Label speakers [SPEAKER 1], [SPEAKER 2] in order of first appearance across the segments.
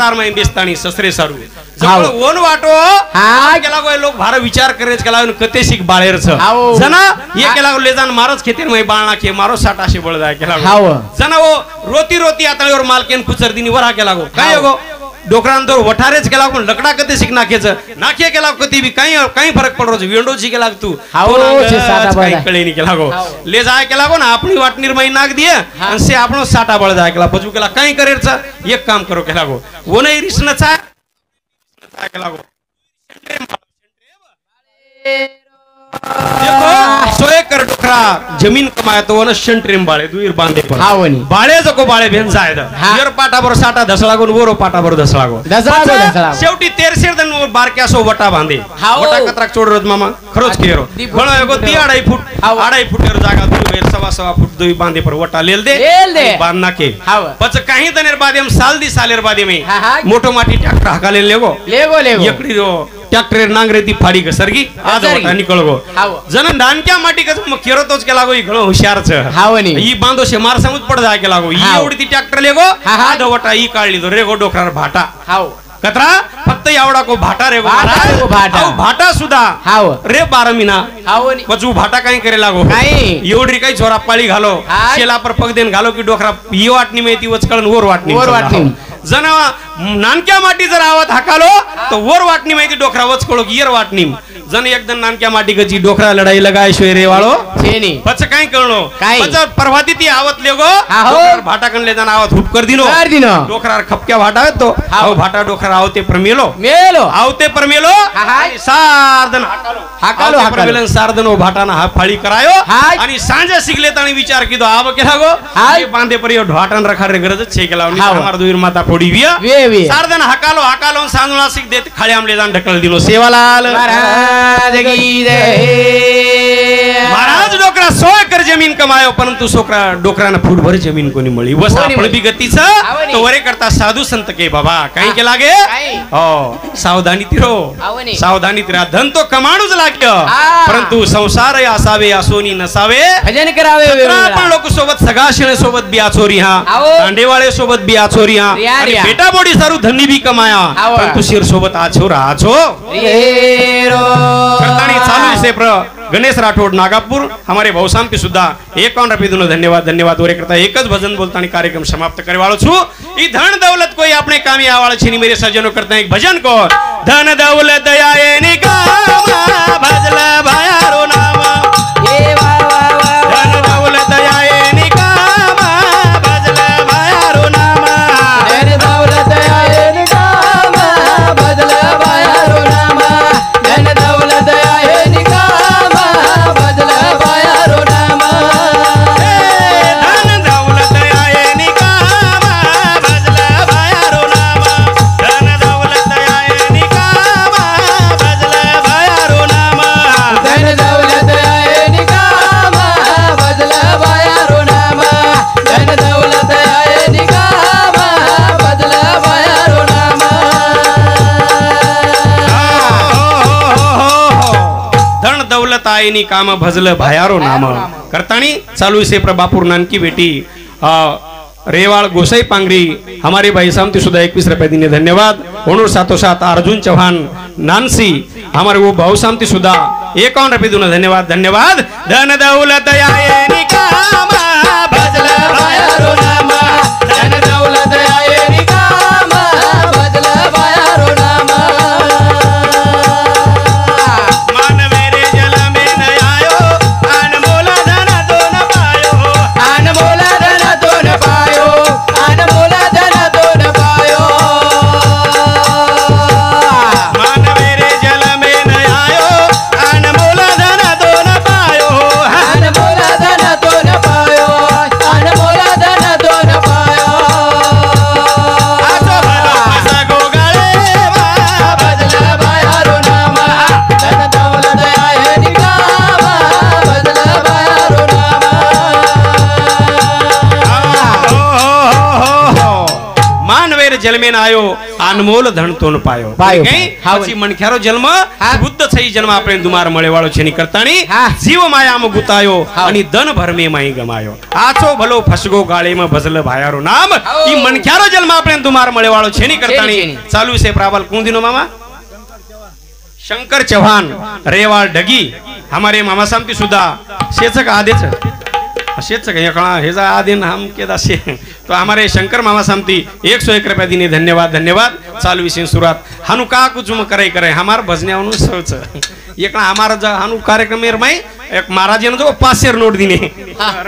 [SPEAKER 1] सार में बेस्तानी ससरे सारू जवळ ओन वाटो हा केला गो लोक भार विचार करेच केला कते शिक बाळेर छ जना ये केला ले जान मारच खेतेर मै बाळना के मारो साटाशे बळ जाय केला जना वो रोती रोती आतळीवर मालकेन खुचर दिनी वरा केला गो काय गो डोकरांदोर वठारेच केला पण लकडा कते शिक नाखेच नाखे केला कती भी काही फरक पडरो विंडो शी केला तू काही कळे नी केला गो ले जाय केला गो ना अपनी वाटनीर मै नाग दिए आणि से आपनो साटा बळ जाय केला पजू केला काही करेच एक काम करो केला गो वो नाही रिसनचा केला गो देखो 100 एकर डोकरा जमीन कमाया तो वन शंट्रेम बाळे दुईर बांधे पण हावनी बाळे जको बाळे भेन जायद यर पाटाबर साटा धसला गो वरो पाटाबर धसला गो शेवटी 13 दन बारक्या सो वटा बांधे वटा कतराक चोडरत मामा खरोच केरो पण एगो 2.5 फुट जागा दुई 1.5 फुट दुई बांधे पर वटा लेल दे बांधना के पच काही दनेर बादे हम साल दी सालेर बादे में मोटो माटी ट्रैक्टर हकाले लेगो एकडी रो ट्रॅक्टर नांगरे ती फाडी ग सरगी आज वटा निकळ गो जन नानक्या माटी क केरो तोच केला गो घणो हुशार छ हावनी ई बांधो शे मार समज पड जाय केला गो ई एवढी ती ट्रॅक्टर लेगो आज वटा ई काढली तो रेगो डोकरार भाटा हाव कतरा फक्त एवढा को भाटा रेगो भाटा सुद्धा हाव रे 12 महिना हावनी पचू भाटा काही करे लागो काही एवढी काही छोरा पाळी घालो शेला पर पगदेन घालो की डोकरा ही वाटणी मेती वचकळन वर वाटणी जना नानक्या माटी जर आवाज हाकालो तो वर वाटणी माहिती डोकरा वचकळो की यर वाटणी जन एकदम नानक्या माटी गची डोकरा लढाई लगाय शोरे वाळो छेनी पच काही कळनो पच परवाती ती आवत लेगो डोकरा भाटा कन ले जान आवत हुप कर दिनो डोकरा खपक्या भाटा तो हाव भाटा डोकरा आवते परमेलो आवते परमेलो सारदन हाकालो सारदन ओ भाटाना हा फाळी करायो आणि सांजे सिगले ताणी विचार कीदो आव केला गो हे बांधे परियो ढाटन रखा रे गरज छे केला हमार दुईर माता फोडी विया सारदन हाकालो सांगला सिक देत खाली आमले जान ढकल दिलो सेवालाल महाराज डोकरा 100 एकर जमीन कमायो परंतु सोकरा डोकराना फूट भर जमीन कोनी मळी बस आपण बी गतीच तो वरे करता साधू संत के बाबा काही के लागे हो सावधानी तिरा धन तो कमाणूच लाग्यो परंतु संसार असावे असोनी नसावे भजन करावे आपण लोक सोबत सगाशणे सोबत बिया चोरी हा दांडेवाळे सोबत बिया चोरी हा आणि बेटा बोडी सारू धनी भी कमाया परंतु शिर सोबत आछो राछो करतानी चालू से प्र गणेश राठौड़ नागापुर हमारे भौसाम की सुद्धा 51 रुपये दोनों धन्यवाद वरे करता एक भजन बोलता कार्यक्रम समाप्त करे वालो छु ई धन दौलत कोई अपने कामी आवाळ छीनी मेरे सज्जनों करता है एक भजन को धन दौलत आए निकामा भजला भायारो नाम ए वा वा वा धन दौलत आए निकामा भजला भायारो नाम धन दौलत आए निकामा भजला भायारो नाम धन दौलत आए निकामा भजला भायारो नाम धन दौलत आए निकामा भजला भायारो नाम धन दौलत आए निकामा भजला भायारो नाम धन दौलत आए निकामा भजला भायारो नाम धन दौलत आए निकामा भजला भायारो नाम धन दौलत आए नी काम भजल भायारो नाम करतानी चालू से प्रभापुर नानकी बेटी रेवाड़ गोसाई पांगरी हमारे भाई सामती सुधा 21 रुपए दिने धन्यवाद होनूर साथों साथ अर्जुन चौहान नानसी हमारे वो भाऊ सामती सुधा 51 रुपए दोनों धन्यवाद धन दौलत आए निकामा भजल भायारो नाम धन दौलत आए निकामा भजल भायारो नाम मान मेरे जल में न आयो अनमोल धन तो न पायो अनमोल धन तो न पायो अनमोल धन तो न पायो मान मेरे जल में न आयो अनमोल धन तो न पायो अनमोल धन तो न पायो अनमोल धन तो न पायो आजो भलो सगो गळे मा भजला भायारो नाम धन दौलत आए निकामा भजला भायारो नाम मानवेर जल में आयो अनमोल धन तोन पायो પછી મણખ્યારો જન્મ બુદ્ધ થઈ જન્મ આપણે દુમાર મળે વાળો છે ની કરતાણી જીવ માયામાં ગુતાયો અને ધન ભરમે માં ગમાયો આછો ભલો ફસગો ગાળીમાં ભજલ ભાયારો નામ ઈ મણખ્યારો જન્મ આપણે દુમાર મળે વાળો છે ની કરતાણી ચાલુ છે પ્રાબલ કુંદીનો મામા शंकर चौहान रेवाड़ डगी हमारे मामा सामती सुद्धा शेचक आदेच शेचक हेजा आदेन हम के दासे तो हमारे शंकर मामा सामती 101 रुपया दिने धन्यवाद धन्यवाद चालू विषय सुरुवात हानु का कुछ करे करे हमार भजन्यावनु सवच एक हमारा हानु कार्यक्रम में एक महाराज जो 500 नोट दिने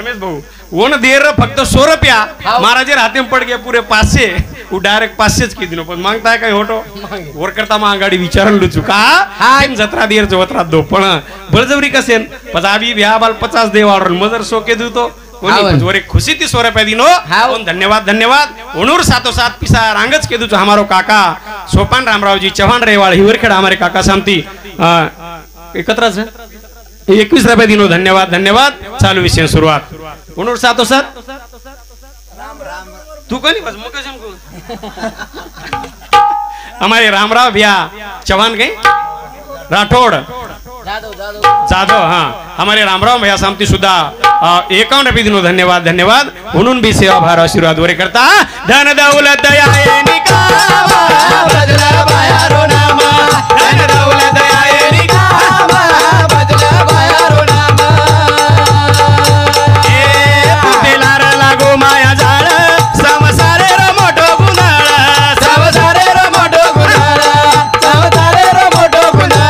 [SPEAKER 1] रमेश भाऊ वो न देर फक्त 100 रुपया महाराज हाथे में पड़ गया पूरे 500 वो डायरेक्ट 500 की दिनो पण मागताय काय होतो वर करता मा गाडी विचारलं लुचू का हां जत्रा देर जवत्रा दो पण बळजबरी कसेन पजाबी व्याबाल 50 देवावर मदर सो के दू तो कोणी जोरे खुशी ती 100 रुपया दिनो कोण धन्यवाद धन्यवाद ओनूर सातो सात पिसा रांगच के दू हमारो काका सोपान रामरावजी चव्हाण रेवाळ हिवरखेड हमारे काका सामती एकत्रच 21 रुपया दिनो धन्यवाद धन्यवाद चालू विषय सुरुवात ओनूर सातो सात तू कोणी बस मुकजम को हमारे रामराव भैया चौहान गए राठौड़ जादव हाँ हमारे रामराव भैया सामती सुद्धा 51 रुपये दिनों धन्यवाद धन्यवाद उन्होंने भी सेवा भार आशीर्वाद वरे करता धन दौलत दया निकावा बदला बायारो नामा धन दौलत दया निकावा बदला बायारो नामा ए पुतेलार लागो माया जाळ समसारे र मोठो गुणाळ समसारे र मोठो गुणाळ समसारे र मोठो गुणाळ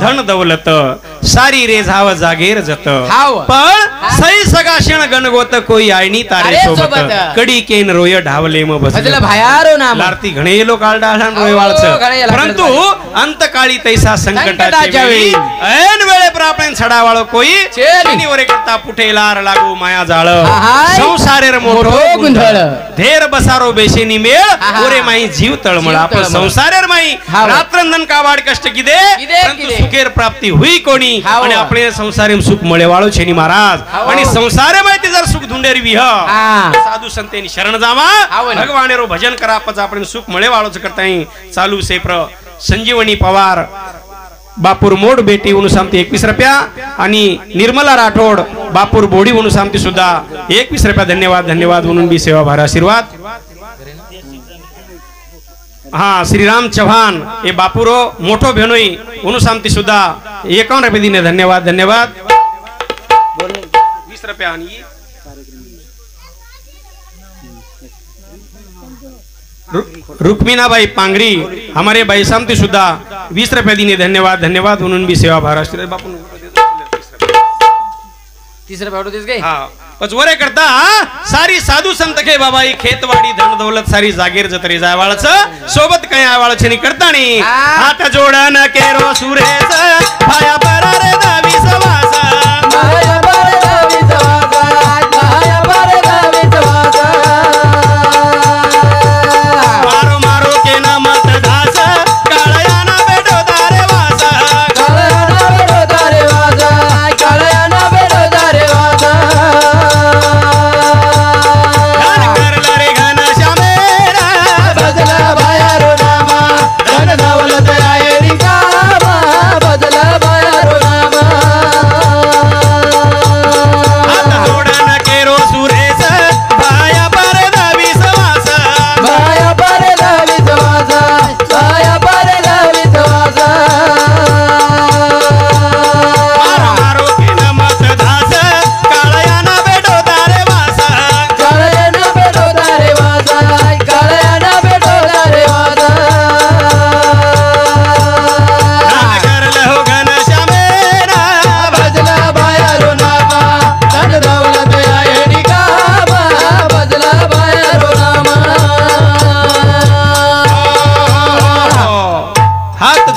[SPEAKER 1] धन दौलत सारी रे झाव जागेर जत पण सई सगा क्षण गणगोत कोई आईनी तारे सोबत कडी केन रोय ढावले म भजल भायारो नाम लारती घणे लोक आळडाळान रोय वाळच परंतु अंतकाळी तैसा संकटाच्या वेळी ऐन वेळे पर आपण छडावाळो कोई एनी वरे करता पुठेलार लागू माया जाळ संसारेर मोठो गुंधळ धेर बसारो बेशेनी मेळ ओरे माई जीव तळमळ आपण संसारेर माई रात्रंदन कावाड कष्ट किदे परंतु सुखेर प्राप्ती हुई कोणी आणि आपले संसारेम सुख मळे वाळो छेनी महाराज आणि संसारे माहिती जर सुख धुंडेरी विह साधू संतेनी शरण जावा भगवानेरो भजन करा पच आपण सुख मळे वाळोच करताई चालू सेप्र संजीवनी पवार बापूर मोड बेटी म्हणून सांगते 21 रुपया आणि निर्मला राठोड बापूर बोडी म्हणून सांगते सुद्धा 21 रुपया धन्यवाद धन्यवाद म्हणून बी सेवा भार आशीर्वाद हाँ श्रीराम चौहान ये बापुरो मोठो भेनोई उनु शांति सुधा 51 रुपये दीने धन्यवाद धन्यवाद 20 रुपया रुक्मीना भाई पांगरी हमारे भाई शांति सुधा 20 रुपये दीने धन्यवाद धन्यवाद उन्होंने भी सेवा महाराष्ट्र बापू
[SPEAKER 2] 30 रुपये
[SPEAKER 1] हाँ पचवरे करता सारी साधू संत के बाबा खेतवाडी धन दौलत सारी जागीर जतरी जाय वाळच सोबत काय आय वाळच नि करता नी हात जोडन केरो सुरेश भाया परारे दावी सवास
[SPEAKER 2] भाया परारे दावी सवास भाया परारे दावी सवास
[SPEAKER 1] मारो मारो के ना मत दास काळया ना बेटो दारे वास
[SPEAKER 2] काळया ना बेटो दारे वास काळया ना बेटो दारे वास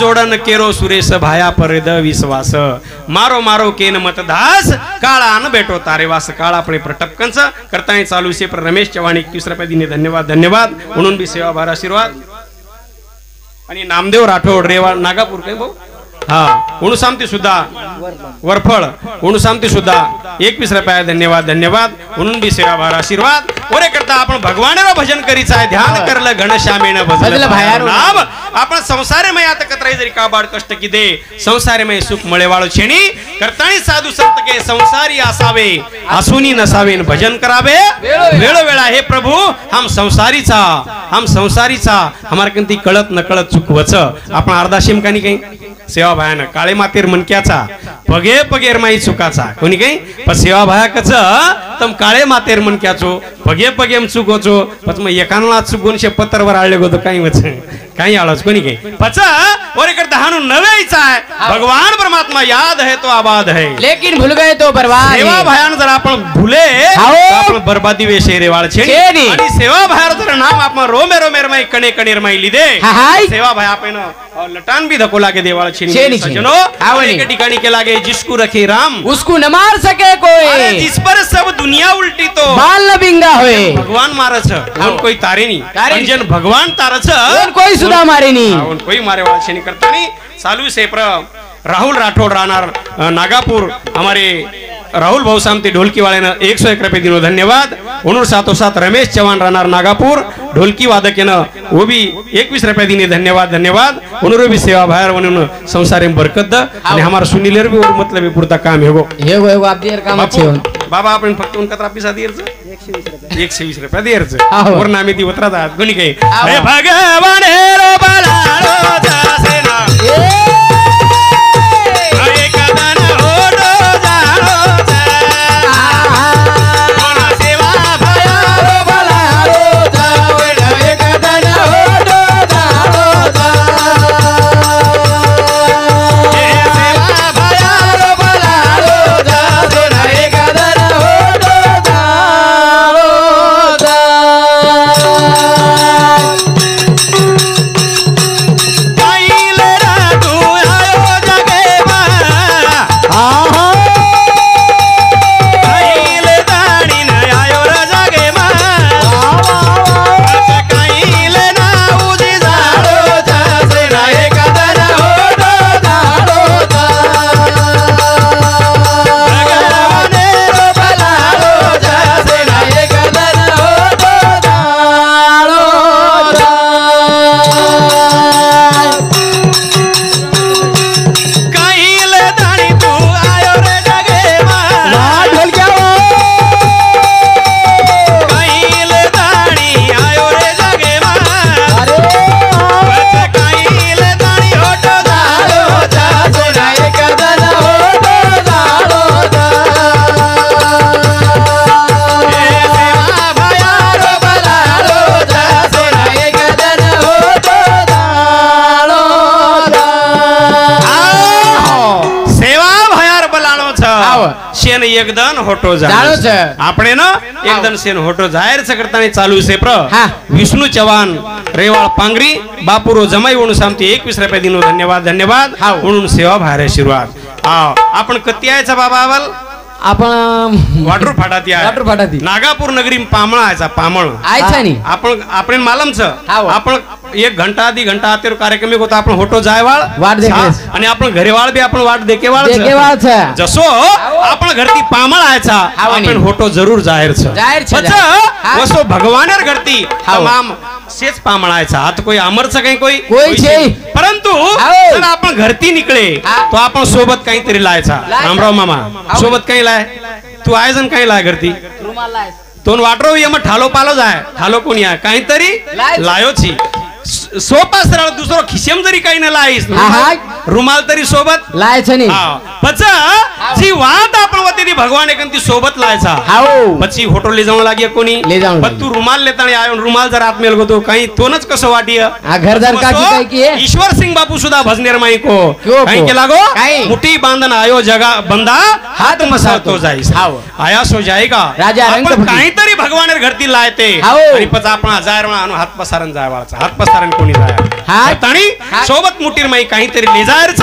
[SPEAKER 1] जोडन केरो सुरेश भाया परद विश्वास मारो मारो केन मतदास काळा न बेटो तारेवास काळा अपने प्रटपकंच करताय चालू से पर रमेश चव्हाण 21 रुपये दिने धन्यवाद धन्यवाद म्हणून भी सेवा भार आशीर्वाद आणि नामदेव राठोड रेवा नागापूर काय भाऊ हाँ उणुसामती सुद्धा वरफळ उणुसामती सुद्धा 21 रुपये धन्यवाद धन्यवाद म्हणून भी सेवा भार आशीर्वाद ओरे करता आपण भगवानेरो भजन करीचा आहे ध्यान करलं घनश्यामेन भजल भायारो नाम आपण संसारमय आता कतराई जरी काबाड कष्ट की दे संसारमय सुख मळेवाळो छेणी करतानी साधू संत के संसारी आसावे आसुनी नसावे भजन करावे वेळो वेळा हे प्रभु हम संसारीचा हमारे कंती कळत नकळत चुकवच आपण अर्धा शिमकानी काही सेवा भायानं काळे मातेर मनक्याचा पगे पगेर माई चुकाचा कोणी काही पण सेवा भाया कच तम काळे मातेर मनक्याचो पगे पगेम चुकोचो पच मग एकानला चुकून शे पत्तरवर आळले गोतो काही वच काही आळच कोणी काही पच ओरे करता हानु नवेचा है भगवान परमात्मा याद है तो आबाद है
[SPEAKER 2] लेकिन भूल गए तो बर्बाद
[SPEAKER 1] सेवा भायान जर आपण भूले तो आपण बर्बादी वे शेरे वाळ छेडी आणि सेवा भायार जर नाम आपण रोमे रोमेर माई कणे कणेर माई लिदे सेवा भाया आपण लटान भी धको लागे देवाळ छेनी सजनो एक ठिकाणी के लागे जिसको रखे राम
[SPEAKER 2] उसको न मार सके कोई
[SPEAKER 1] जिस पर सब दुनिया उल्टी तो
[SPEAKER 2] बाल न बिंगा होए
[SPEAKER 1] भगवान मारछ उन कोई तारे नहीं जन भगवान तारछ
[SPEAKER 2] उन कोई सुधा मारे नहीं
[SPEAKER 1] उन कोई मारे वाला छेनी करता नहीं चालू से राहुल राठौड़ रानार नागापुर हमारे राहुल भाऊ सामती ढोलकी वाले 101 रुपये दिनो धन्यवाद उन्होंने साथों साथ रमेश चव्हाण रानार नागापुर ढोलकी वादक वो भी 21 रुपये दिने धन्यवाद धन्यवाद उन्होंने भी सेवा भायर उन्होंने संसार में बरकत द आणि हमारा सुनीलेर भी और मतलब भी पुरता काम हेगो
[SPEAKER 2] हेगो आप देर काम अच्छे हो
[SPEAKER 1] बाबा आपण फक्त उनका त्रापिसा देरच 120 रुपये देरच और नामे दी उतरा दा गणी काही हे भगवान रो बालारो जासेना शेन एकदन होटो
[SPEAKER 2] जाळोच.
[SPEAKER 1] जाय આપણે न एकदन शेन होटो जाहीर करताना चालू છે प्र
[SPEAKER 2] हा.
[SPEAKER 1] विष्णू चव्हाण रेवाळ पांगरी बापुरो जमाई म्हणून सांगते 21 रुपये दिनो धन्यवाद धन्यवाद
[SPEAKER 2] हाव.
[SPEAKER 1] म्हणून सेवा भारे आशीर्वाद आपण कती यायचा बाबा अवल
[SPEAKER 2] आपण
[SPEAKER 1] वाटरू फाटाती आहे
[SPEAKER 2] वाटरू फाटाती.
[SPEAKER 1] नागापूर नगरी पामळ आयचा पामळ
[SPEAKER 2] आयचा नी
[SPEAKER 1] आपण मालमच
[SPEAKER 2] हाव.
[SPEAKER 1] आपण 1 घंटा आधी घंटा आतेर कार्यक्रम होता आपण होटो जायवाळ
[SPEAKER 2] वाट देखेस.
[SPEAKER 1] आणि आपण घरीवाळ बी आपण वाट देकेवाळ
[SPEAKER 2] देखेवाळच.
[SPEAKER 1] जसो आपण घरती पामळ आयचा
[SPEAKER 2] हाव नी.
[SPEAKER 1] आपण होटो जरूर जाहीर
[SPEAKER 2] जाहीर छ. हा.
[SPEAKER 1] वसो भगवानेर घरती
[SPEAKER 2] हाव.
[SPEAKER 1] तमाम सेच पामळायचा आता कोई अमरच काही
[SPEAKER 2] कोई छे.
[SPEAKER 1] परंतु
[SPEAKER 2] हाव.
[SPEAKER 1] जर आपण घरती निकळे
[SPEAKER 2] हा.
[SPEAKER 1] तो आपण सोबत काहीतरी लायचा
[SPEAKER 2] लायचा.
[SPEAKER 1] रामराव मामा
[SPEAKER 2] हाव.
[SPEAKER 1] सोबत काही लाय तू आयजन काही लाय घरती तोन वाटरो ये मग ठालो पालो जाय ठालो कोणी आहे काहीतरी
[SPEAKER 2] लायचं.
[SPEAKER 1] लायोची सोपा सरळ दुसरो खिशेम जरी काही न लाईस
[SPEAKER 2] हा.
[SPEAKER 1] रुमाल तरी सोबत
[SPEAKER 2] लायचं नी
[SPEAKER 1] पच जी वाद आपण होती ती भगवान एकन ती सोबत लायचा
[SPEAKER 2] हाव.
[SPEAKER 1] પછી હોટો લઈ જવા લાગ્યા કોની
[SPEAKER 2] લઈ જવા
[SPEAKER 1] પણ તું રૂમાલ લેતાણી આયો ને રૂમાલ જરા હાથ મેલ ગયો તો કઈ તોનच कसं वाटिय
[SPEAKER 2] આ ઘરદાર કાકી કઈ કી હે?
[SPEAKER 1] ईश्वर सिंह बापू सुद्धा भजनेर माई को
[SPEAKER 2] क्यों
[SPEAKER 1] कहीं
[SPEAKER 2] को?
[SPEAKER 1] के लागो
[SPEAKER 2] काई?
[SPEAKER 1] मुठी बांधन आयो जगा बंदा हाथ मसातो जाईस
[SPEAKER 2] हाव.
[SPEAKER 1] आया सो जाएगा
[SPEAKER 2] राजा रंग
[SPEAKER 1] आपण
[SPEAKER 2] फुटी.
[SPEAKER 1] काहीतरी भगवानेर घरती लायते
[SPEAKER 2] हाव.
[SPEAKER 1] आणि पच आपण हजार वेळा हात पसारण जायवाळचा हात पसारण कोणी जाय
[SPEAKER 2] हात.
[SPEAKER 1] ताणी
[SPEAKER 2] हात.
[SPEAKER 1] सोबत मुठीर माई काहीतरी ले जायचं